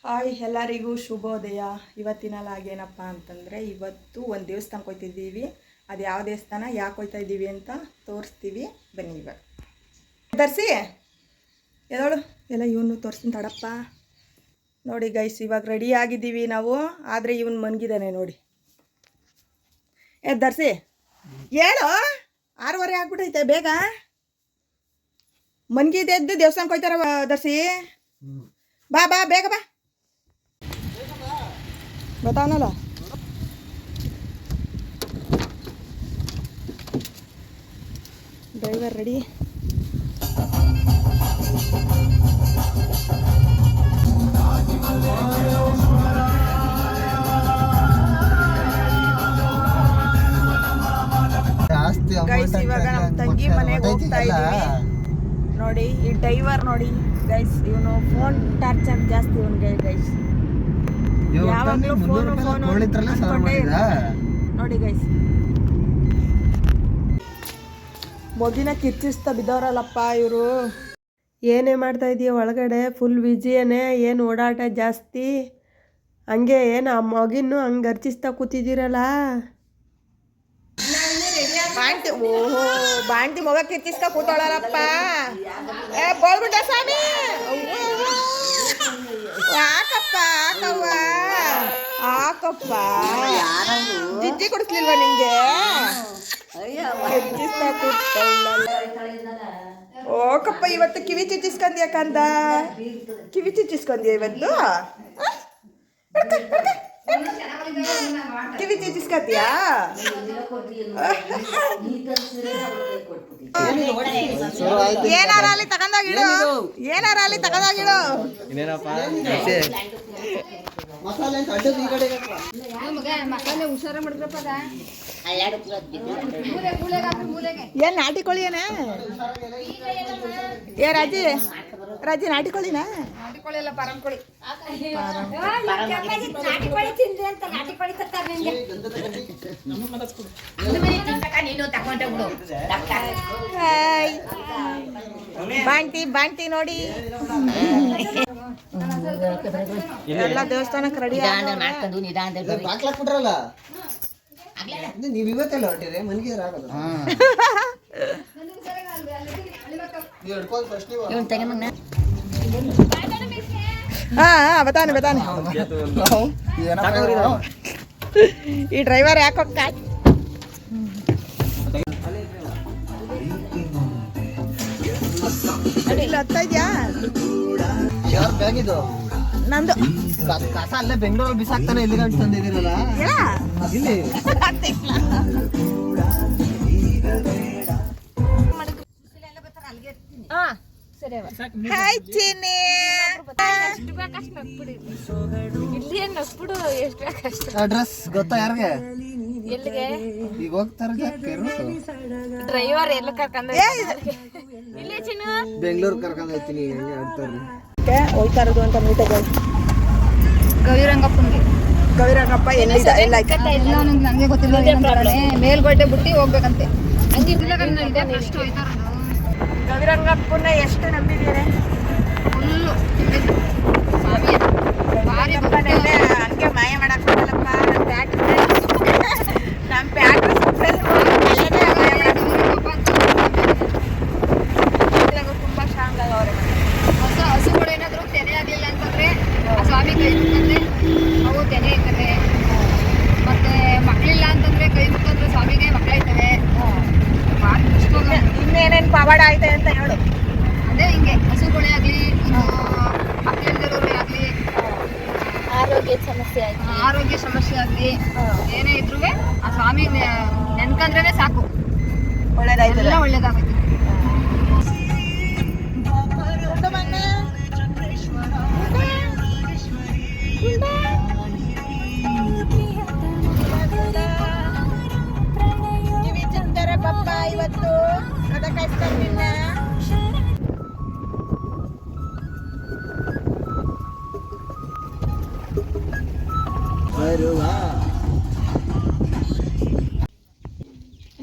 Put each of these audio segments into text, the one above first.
Hi ಎಲ್ಲರಿಗೂ ಶುಭೋದಯ. ಇವತ್ತಿನ ಲಾಗೇನಪ್ಪ ಅಂತಂದರೆ ಇವತ್ತು ಒಂದು ದೇವಸ್ಥಾನಕ್ಕೆ ಹೋಗ್ತಿದ್ದೀವಿ. ಅದು ಯಾವ ದೇವಸ್ಥಾನ ಯಾಕೆ ಹೋಗ್ತಾ ಇದ್ದೀವಿ ಅಂತ ತೋರಿಸ್ತೀವಿ ಬನ್ನಿ. ಇವಾಗ ತರಿಸಿ ಎದೋಳು ಎಲ್ಲ ಇವನು ತೋರಿಸ್ತೀನಿ ತಡಪ್ಪ. ನೋಡಿ ಗೈಸ್, ಇವಾಗ ರೆಡಿ ಆಗಿದ್ದೀವಿ ನಾವು. ಆದರೆ ಇವನು ಮನ್ಗಿದ್ದಾನೆ ನೋಡಿ. ದರ್ಸಿ ಹೇಳು, 6:30 ಆಗ್ಬಿಟ್ಟೈತೆ, ಬೇಗ ಮನ್ಗಿದೆ ಎದ್ದು ದೇವಸ್ಥಾನಕ್ಕೆ ಹೋಗ್ತಾರ. ದರ್ಸಿ ಬಾ ಬಾ ಬೇಗ ಬಾ, बताओ ड्राइवर रेडी. ಗೈಸ್ ಇವಾಗ ನಮ್ಮ ತಂಗಿ ಮನೆಗೆ ಹೋಗ್ತಾ ಇದೀವಿ. ನೋಡಿ ಈ ಡ್ರೈವರ್ ನೋಡಿ ಗೈಸ್, ಇವನು ಫೋನ್ ಟಾರ್ಚರ್ ಜಾಸ್ತಿ ಇವನಿಗೆ ಗೈಸ್. ಯಾವಾಗಲೂ ಫೋನ್ ನೋಡಿ ಗೈಸ್. ಮೊಗಿನ ಕಿರ್ಚಿಸ್ತಾ ಬಿದ್ದವರಲ್ಲಪ್ಪ ಇವರು. ಏನೇ ಮಾಡ್ತಾ ಇದೀಯ ಒಳಗಡೆ? ಫುಲ್ ವಿಜಿಯೇನೆ, ಏನು ಓಡಾಟ ಜಾಸ್ತಿ. ಹಂಗೆ ಏನು ಆ ಮೊಗಿನ್ನು ಹಂಗೆ ಅರ್ಚಿಸ್ತಾ ಕೂತಿದ್ದೀರಲ್ಲ. ಬಾಂಟಿ, ಓಹೋ ಬಾಂಟಿ ಮೊಗ ಕಿರ್ಚಿಸ್ತಾ ಕೂತಾಳಲ್ಲಪ್ಪ. ಬೋಳ್ಬಿಟ್ಟ ಸ್ವಾಮಿ, ಹಾಕಪ್ಪ ಹಾಕವ್ವ ಹಾಕಪ್ಪ. ಜಿಜ್ಜಿ ಕೊಡಿಸ್ಲಿಲ್ವಾ ನಿಂಗೆ? ಓಕಪ್ಪ, ಇವತ್ತು ಕಿವಿ ಚುಚ್ಚಿಸ್ಕೊಂಡ್ಯಾ ಕಂದ? ಕಿವಿ ಚುಚ್ಚಿಸ್ಕೊಂಡ್ಯಾ ಇವತ್ತು? ಕಿವಿ ಚುಚ್ಚಿಸ್ಕೊತೀಯಾ? ಏನಾರ ಅಲ್ಲಿ ತಗೊಂಡೋಗಿಡು, ಏನಾರ ಅಲ್ಲಿ ತಗೊಂಡೋಗಿಡು. ಮಸಾಲೆ ಹುಷಾರ ಮಾಡಿದ್ರಪ್ಪ. ಏನ್ ನಾಟಿ ಕೋಳಿಯೇನ? ಏ ರಾಜಿ, ರಾಜಿ ನಾಟಿ ಕೋಳಿನ? ನಾಟಿ ಕೋಳಿ ಅಲ್ಲ, ಪಾರಂ ಕೋಳಿ. ಬಾಂಟಿ ಬಾಂಟಿ ನೋಡಿ ಎಲ್ಲ ದೇವಸ್ಥಾನಕ್ಕೆ ರೆಡಿ ಹಾಕ್ಲಾಕ್ಬಿಟ್ರಲ್ಲ. ನೀವು ಇವತ್ತೆಲ್ಲ ಹೊರಟಿರಿ ಮನೆಗೆ ರಾಗಲ್ಲ. ಬತಾನೆ ಬತಾನೆ. ಈ ಡ್ರೈವರ್ ಯಾಕೋ ಹತ್ತಾ ಇದ್ಯಾ? ನಂದು ಕಸ ಅಲ್ಲೇ ಬೆಂಗಳೂರಲ್ಲಿ ಬಿಸಾಕ್ತಾನೆ. ಇಲ್ಲಿ ಗಂಟು ತಂದಿದ್ದೀರಲ್ಲ ಇಲ್ಲಿ. ಹಾಯ್ ಚೀನಿ. ಅಡ್ರೆಸ್ ಗೊತ್ತಾ ಯಾರಿಗೆ? ಎಲ್ಲಿಗೆ ಈಗ ಹೋಗ್ತಾರೆ? ಡ್ರೈವರ್ ಎಲ್ಲ ಕರ್ಕೊಂಡ್ ಬೆಂಗಳೂರು ಕರ್ಕೊಂಡ್ ಹೋಗ್ತೀನಿ. ಹೋಗ್ತಾ ಇರೋದು ಅಂತ ನೀಟಾಗಿ ಗವಿರಂಗಪ್ಪನಿಗೆ. ಗವಿರಂಗಪ್ಪ ಎಲ್ಲಿದೆ? ಎಲ್ಲ ನನಗೆ ಗೊತ್ತಿಲ್ಲ. ಮೇಲ್ಗೋಟೆ ಬಿಟ್ಟು ಹೋಗ್ಬೇಕಂತೆ. ಗವಿರಂಗಪ್ಪನ ಎಷ್ಟು ನಂಬಿದ್ದೀರಿ? ಫುಲ್ಲು ಹಂಗೆ ಮಾಯ ಮಾಡಕ್ ಬರಲ್ಲಪ್ಪ. ನಮ್ಮ ಪ್ಯಾಟ್ರು ತುಂಬಾ ಸ್ಟ್ರಾಂಗ್ ಆಗವ್ರೆ. ಹಸುಗಳು ಏನಾದ್ರು ತೆನೆ ಆಗಲಿಲ್ಲ ಅಂತಂದ್ರೆ ಆ ಸ್ವಾಮಿ ಕೈ ಮುಖಂದ್ರೆ ಅವು ತೆನೆ ಇರ್ತವೆ. ಮತ್ತೆ ಮಕ್ಕಳಿಲ್ಲ ಅಂತಂದ್ರೆ ಕೈ ಮುಖಂದ್ರೆ ಸ್ವಾಮಿಗೆ ಮಕ್ಕಳಾಯ್ತವೆ. ಇನ್ನೇನೇನು ಪವಾಡ ಆಯ್ತೆ ಅಂತ ಹೇಳು. ಅದೇ ಹಿಂಗೆ ಹಸುಗಳೇ ಆಗಲಿ, ಮಕ್ಕಳಿಲ್ದಿರೋರೇ ಆಗಲಿ, ಆರೋಗ್ಯ ಸಮಸ್ಯೆ ಆಗಲಿ, ಏನೇ ಇದ್ರೂ ಆ ಸ್ವಾಮಿ ನೆನ್ಕಂದ್ರೆ ಸಾಕು, ಒಳ್ಳೇದಾಯ್ತಲ್ಲ, ಒಳ್ಳೇದಾಗೈತೆ. ಕಿವಿ ಚಿಂತಾರೆ ಪಪ್ಪ ಇವತ್ತು ಅದಕ್ಕಾಯ್ತಾರೆ ನಿನ್ನ.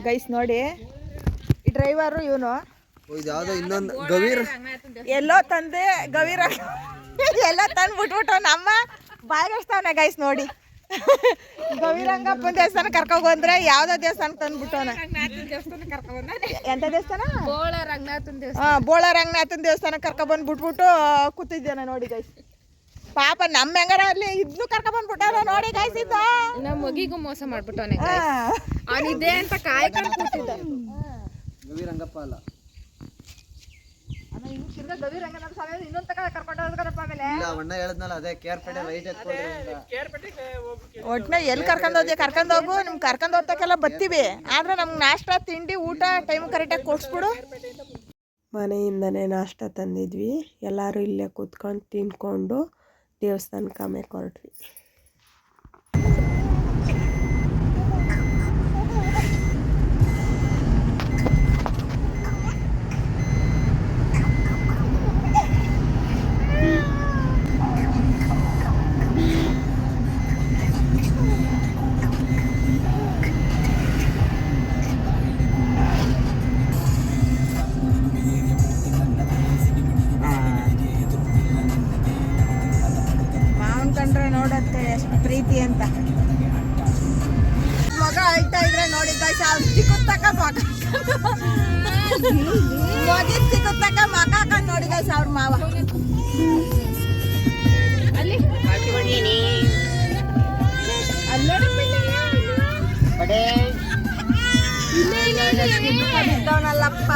ಗೈಸ್ ನೋಡಿ, ಈ ಡ್ರೈವರು ಇವನು. ಯಾವ್ದೋ ಇನ್ನೊಂದು ಗವೀರ್ ಎಲ್ಲೋ ತಂದೆ ಗವೀರ ಎಲ್ಲ ತಂದು ಬಿಟ್ಬಿಟ್ಟು ನಮ್ಮ ಬಾಯಿಗಷ್ಟವನೆ ಗೈಸ್ ನೋಡಿ. ಗವಿರಂಗಪ್ಪನ ದೇವಸ್ಥಾನ ಕರ್ಕೊಂಡ್ ಬಂದ್ರೆ ಯಾವ್ದೋ ದೇವಸ್ಥಾನ ತಂದ್ಬಿಟ್ಟವನ. ಎಂತ ದೇವಸ್ಥಾನ? ಬೋಳ ರಂಗನಾಥನ್ ದೇವಸ್ಥಾನ ಕರ್ಕೊಂಡ್ ಬಂದ್ ಬಿಟ್ಬಿಟ್ಟು ಕೂತಿದ್ದೇನೆ ನೋಡಿ ಗೈಸ್. ಪಾಪ ನಮ್ಮ ಹೆಂಗಾರ ಅಲ್ಲಿ ಇದ್ನು ಕರ್ಕೊಂಡ್ ಬಂದ್ಬಿಟ್ಟಾರ ನೋಡಿ ಗೈಸ್. ಇದ್ದ ನಮ್ಮ ಮಗಿಗೂ ಮೋಸ ಮಾಡ್ಬಿಟ್ಟವನೆ ಅವನಿದೆ ಅಂತ ಕಾಯ್ಕೊಂಡು ಕೂತಿದ್ದ. ಗವಿರಂಗಪ್ಪ ಅಲ್ಲ, ಒಟ್ನ ಎಲ್ಲಿ ಕರ್ಕೊಂಡ್ ಹೋಗು ನಿಮ್ ಕರ್ಕೊಂಡ್ ಹೋಗ್ತಕ್ಕೆಲ್ಲ ಬರ್ತೀವಿ. ಆದ್ರೆ ನಮ್ಗೆ ನಾಷ್ಟ ತಿಂಡಿ ಊಟ ಟೈಮ್ ಕರೆಕ್ಟಾಗಿ ಕೊಡ್ಸ್ಬಿಡು. ಮನೆಯಿಂದನೇ ನಾಷ್ಟ ತಂದಿದ್ವಿ. ಎಲ್ಲರೂ ಇಲ್ಲೇ ಕೂತ್ಕೊಂಡು ತಿನ್ಕೊಂಡು ದೇವಸ್ಥಾನಕ್ಕೆ ಆಮೇಲೆ ಹೊರಟ್ವಿ. ನೋಡತ್ತೆ ಎಷ್ಟು ಪ್ರೀತಿ ಅಂತ. ಮಗ ಅಳ್ತಾ ಇದ್ರೆ ನೋಡಿ ಸಿಕ್ಕುತ್ತಕ್ಕ ಮಗ ಮಗಿ ಸಿಕ್ಕುತ್ತಕ್ಕ ಮಗ ಹಾಕೊಂಡ್ ನೋಡಿ ಗೈಸ್ ಅವ್ರ ಮಾವ. ಬಿದ್ದವನಲ್ಲಪ್ಪ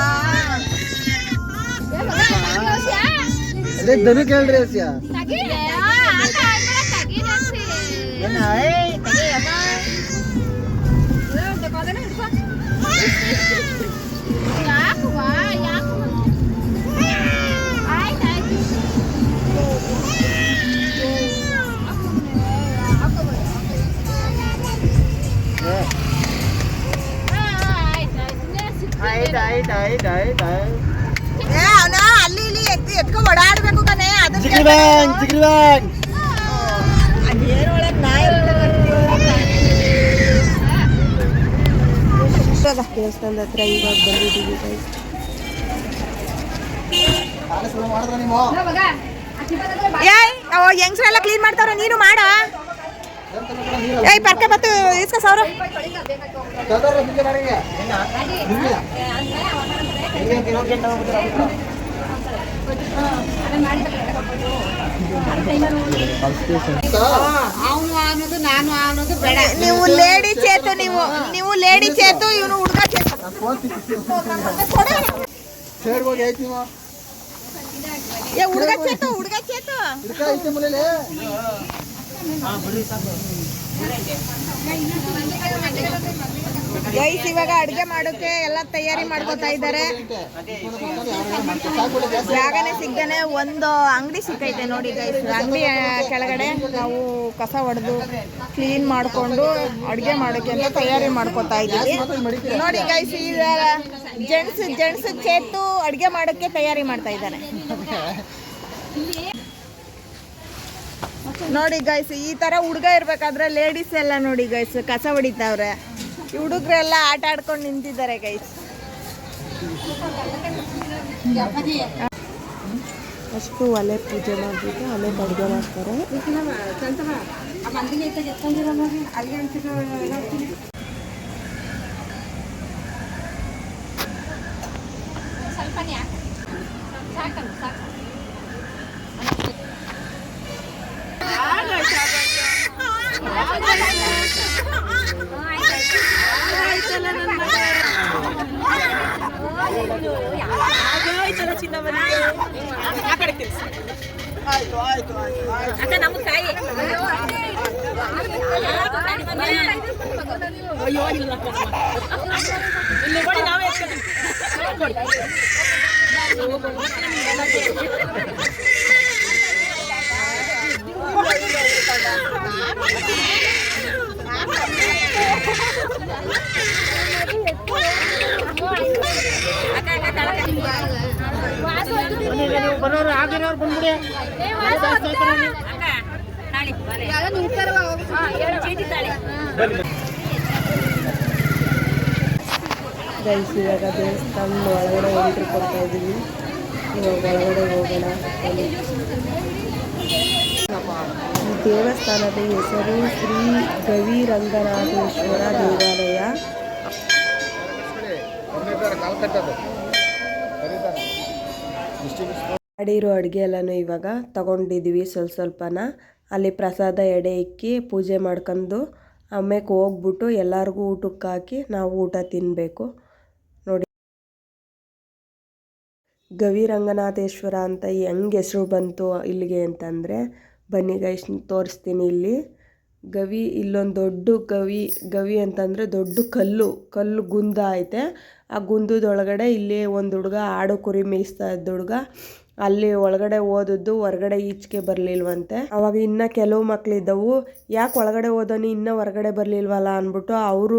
ಧನು ಕೇಳ್ರಿ ಹಸ್ಯ ಅಲ್ಲಿ ಇಲ್ಲಿ ಎತ್ಕೊ ಓಡಾಡ್ಬೇಕು ಕಣೆ. ಅದೇನೊಳಗೆ ನಾಯಿ ದೇವಸ್ಥಾನದ ಹತ್ರ ಇವಾಗ ಬಂದಿದ್ದೀವಿ. ಹೆಂಗ್ಸ್ರೆಲ್ಲ ಕ್ಲೀನ್ ಮಾಡ್ತಾರ, ನೀನು ಮಾಡ. ಏಯ್ ಪರ್ಕೆ ಬತ್ತು ಇಸ್ಕ ಸಾವಿರ. ನೀವು ಲೇಡಿ ಚೇತು, ನೀವು ಲೇಡಿ ಚೇತು, ಇವನು ಹುಡುಗ ಚೇತು. ಹುಡುಗ ಚೇತು ಗೈಸ್ ಇವಾಗ ಅಡುಗೆ ಮಾಡೋಕೆ ಎಲ್ಲ ತಯಾರಿ ಮಾಡ್ಕೋತಾ ಇದ್ದಾರೆ. ಜಾಗನೇ ಸಿಗ್ದೇನೆ ಒಂದು ಅಂಗಡಿ ಸಿಕ್ಕೈತೆ ನೋಡಿ ಗೈಸ್. ಅಂಗಡಿ ಕೆಳಗಡೆ ನಾವು ಕಸ ಹೊಡೆದು ಕ್ಲೀನ್ ಮಾಡಿಕೊಂಡು ಅಡುಗೆ ಮಾಡೋಕೆ ಅಂತ ತಯಾರಿ ಮಾಡ್ಕೋತಾ ಇದ್ದೀವಿ ನೋಡಿ ಗೈಸ್. ಈಗ ಜೆಂಟ್ಸ್ ಚೇತು ಅಡುಗೆ ಮಾಡೋಕ್ಕೆ ತಯಾರಿ ಮಾಡ್ತಾ ಇದ್ದಾನೆ ನೋಡಿ ಗೈಸ್. ಈ ತರ ಹುಡುಗ ಇರ್ಬೇಕಾದ್ರೆ ಲೇಡೀಸ್ ಎಲ್ಲ ನೋಡಿ ಗೈಸ್ ಕಸ ಹೊಡಿತಾವ್ರೆ. ಈ ಹುಡುಗರೆಲ್ಲ ಆಟ ಆಡ್ಕೊಂಡು ನಿಂತಿದ್ದಾರೆ ಗೈಸ್. ಅಷ್ಟು ಒಲೆ ಪೂಜೆ ಮಾಡಿಬಿಟ್ಟು ಒಲೆ ಅಡುಗೆ ಮಾಡ್ತಾರೆ. ಬರೋರು ಆಗಿರೋರು ಬಂದ್ಬಿಡಿ. ಗೈಸ್ ಇವಾಗ ದೇವಸ್ಥಾನದ ಒಳಗಡೆ ಎಂಟ್ರಿ ಕೊಡ್ತಾ ಇದ್ದೀವಿ. ಇವಾಗ ಒಳಗಡೆ ಹೋಗೋಣ. ದೇವಸ್ಥಾನದ ಹೆಸರು ಶ್ರೀ ಗವಿರಂಗನಾಥೇಶ್ವರ ದೇವಾಲಯ. ಮಾಡಿರೋ ಅಡುಗೆ ಎಲ್ಲನೂ ಇವಾಗ ತಗೊಂಡಿದ್ದೀವಿ ಸ್ವಲ್ಪನ. ಅಲ್ಲಿ ಪ್ರಸಾದ ಎಡೆ ಇಕ್ಕಿ ಪೂಜೆ ಮಾಡ್ಕೊಂಡು ಆಮೇಲೆ ಹೋಗ್ಬಿಟ್ಟು ಎಲ್ಲರಿಗೂ ಊಟಕ್ಕೆ ಹಾಕಿ ನಾವು ಊಟ ತಿನ್ನಬೇಕು. ನೋಡಿ ಗವಿರಂಗನಾಥೇಶ್ವರ ಅಂತ ಹೆಂಗೆ ಹೆಸರು ಬಂತು ಇಲ್ಲಿಗೆ ಅಂತಂದರೆ, ಬನ್ನಿ ಗೈಸ್ ತೋರಿಸ್ತೀನಿ. ಇಲ್ಲಿ ಇಲ್ಲೊಂದು ದೊಡ್ಡ ಗವಿ ಅಂತಂದರೆ ದೊಡ್ಡ ಕಲ್ಲು ಗುಂದ ಐತೆ. ಆ ಗುಂದದೊಳಗಡೆ ಇಲ್ಲಿ ಒಂದು ಹುಡುಗ ಆಡು ಕುರಿ ಮೇಯಿಸ್ತಾ ಇದ್ದ ಹುಡುಗ ಅಲ್ಲಿ ಒಳಗಡೆ ಓದದ್ದು ಹೊರಗಡೆ ಈಚೆಗೆ ಬರಲಿಲ್ವಂತೆ. ಅವಾಗ ಇನ್ನೂ ಕೆಲವು ಮಕ್ಕಳಿದ್ದವು, ಯಾಕೆ ಒಳಗಡೆ ಓದೋನಿ ಇನ್ನೂ ಹೊರಗಡೆ ಬರಲಿಲ್ವಲ್ಲ ಅಂದ್ಬಿಟ್ಟು ಅವರು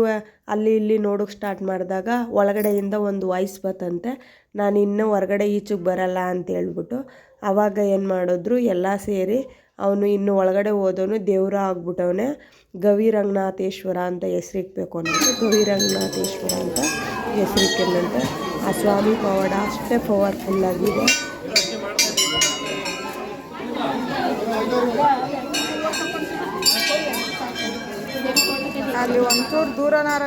ಅಲ್ಲಿ ಇಲ್ಲಿ ನೋಡೋಕೆ ಸ್ಟಾರ್ಟ್ ಮಾಡಿದಾಗ ಒಳಗಡೆಯಿಂದ ಒಂದು ವಾಯ್ಸ್ ಬತ್ತಂತೆ, ನಾನು ಇನ್ನೂ ಹೊರಗಡೆ ಈಚೆಗೆ ಬರಲ್ಲ ಅಂತ ಹೇಳ್ಬಿಟ್ಟು. ಆವಾಗ ಏನು ಮಾಡಿದ್ರು ಎಲ್ಲ ಸೇರಿ ಅವನು ಇನ್ನು ಒಳಗಡೆ ಓದೋನು ದೇವ್ರ ಆಗ್ಬಿಟ್ಟವನೇ, ಗವಿರಂಗನಾಥೇಶ್ವರ ಅಂತ ಹೆಸರಿಕ್ಬೇಕು ಅಂದ್ಬಿಟ್ಟು ಗವಿರಂಗನಾಥೇಶ್ವರ ಅಂತ ಹೆಸರಿಕ್ಕಂತೆ. ಆ ಸ್ವಾಮಿ ಪವಾಡ ಅಷ್ಟೇ ಪವರ್ಫುಲ್ಲಾಗಿದೆ. ಅಲ್ಲಿ ಒಂಚೂರು ದೂರನಾರ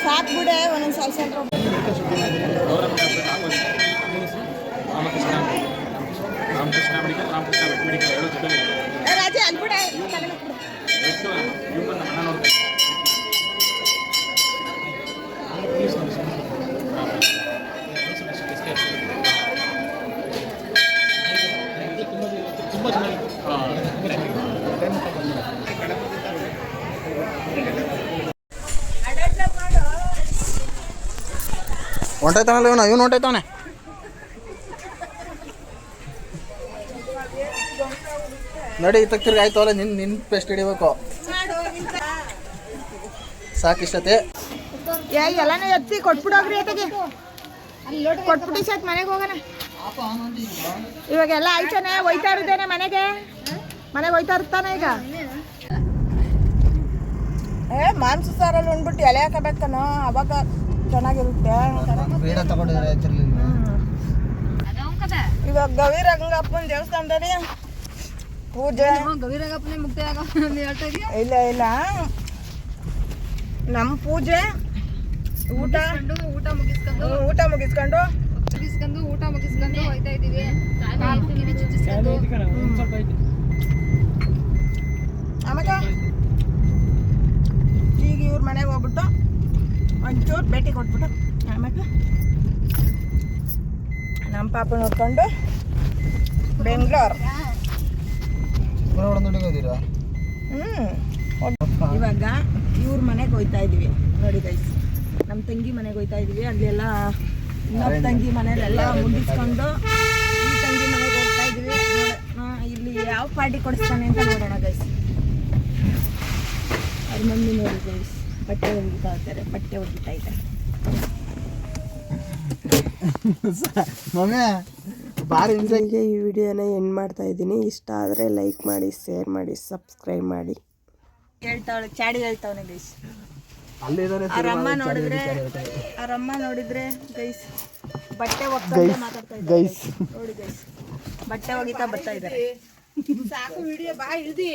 ಸಾಕ್ಬಿಡೆ ಒಂದೊಂದು ಸ್ವಲ್ಪ ರಾಜೆ ಅನ್ಬಿಡೆ ಹೊಂಟಾಯ್ತಾನಲ್ಲ ಇವನು ಹೊಂಟಾಯ್ತಾನೆ. ನಡಿ ತಕ್ತಿರ್ಗ ಆಯ್ತು ಅಲ್ಲ, ನಿನ್ನ ಪೆಸ್ಟ್ ಹಿಡಿಬೇಕು ಸಾಕಿಷ್ಟತೆ. ಎಲ್ಲಾನು ಎತ್ತಿ ಕೊಟ್ಬಿಡೋಗ್ರಿ ಅತೆಗೆ ಕೊಟ್ಬಿಟ್ಟು ಸತ್ ಮನೆಗೆ ಹೋಗೋಣ. ಇವಾಗೆಲ್ಲ ಆಯ್ತಾನೆ ಒಯ್ತಾ ಇರುತ್ತೇನೆ ಮನೆಗೆ ಒಯ್ತಾ ಇರ್ತಾನೆ ಈಗ. ಮಾಂಸ ಸಾರಲ್ಲಿ ಉಂಡ್ಬಿಟ್ಟು ಎಲೆ ಹಾಕಬೇಕನ, ಅವಾಗ ಚೆನ್ನಾಗಿರುತ್ತೆ. ಇವಾಗ ಗವಿರಂಗಪ್ಪನ ದೇವಸ್ಥಾನದಲ್ಲಿ ಪೂಜೆ ಇಲ್ಲ ನಮ್ಮ ಪೂಜೆ ಊಟ ಮುಗಿಸ್ಕೊಂಡು ಹೋಯ್ತಾ ಇದೀವಿ. ಆಮೇಲೆ ಈಗ ಇವ್ರ ಮನೆಗೆ ಹೋಗ್ಬಿಟ್ಟು ಒಂಚೂರು ಭೇಟಿ ಕೊಟ್ಬಿಟ್ಟು ಆಮೇಲೆ ನಮ್ಮ ಪಾಪ ನೋಡ್ಕೊಂಡು ಬೆಂಗಳೂರು. ಇವಾಗ ಇವ್ರ ಮನೆಗೆ ಹೋಯ್ತಾ ಇದೀವಿ ನೋಡಿ ಗೈಸ್. ನಮ್ಮ ತಂಗಿ ಮನೆಗೆ ಹೋಯ್ತಾ ಇದೀವಿ. ಅಲ್ಲೆಲ್ಲ ಇನ್ನೊಬ್ಬ ತಂಗಿ ಮನೆಯಲ್ಲೆಲ್ಲ ಮುಗಿಸ್ಕೊಂಡು ಈ ತಂಗಿ ಮನೆಗೆ ಹೋಗ್ತಾ ಇದೀವಿ. ಇಲ್ಲಿ ಯಾವ ಪಾರ್ಟಿ ಕೊಡಿಸ್ತಾನೆ ಅಂತ ನೋಡೋಣ ಗೈಸ್. ಅವ್ರ ಮಮ್ಮಿ ನೋಡಿ ಗೈಸ್ ಬಟ್ಟೆ ಒಗಿತಾ ಇದ್ದಾರೆ, ಬಟ್ಟೆ ಒಗಿತಾ ಇದ್ದಾರೆ. ಹೀಗೆ ಈ ವಿಡಿಯೋನ ಎಂಡ್ ಮಾಡ್ತಾ ಇದ್ದೀನಿ. ಇಷ್ಟ ಆದರೆ ಲೈಕ್ ಮಾಡಿ, ಶೇರ್ ಮಾಡಿ, ಸಬ್ಸ್ಕ್ರೈಬ್ ಮಾಡಿ. ಹೇಳ್ತಾವಳೆ ಚಾಡಿ ಹೇಳ್ತಾವನೆ ಗೈಸ್. ಅವ್ರ ಅಮ್ಮ ನೋಡಿದ್ರೆ ಗೈಸ್ ಬಟ್ಟೆ ಒಗ್ಕೊಂಡು ಮಾತಾಡ್ತಾ ಇದ್ದಾರೆ ಗೈಸ್. ನೋಡಿ ಗೈಸ್ ಬಟ್ಟೆ ಒಗಿತಾ ಬರ್ತಾ ಇದ್ದಾರೆ. ಸಾಕು ವಿಡಿಯೋ ಬಾ ಇಳ್ದಿ.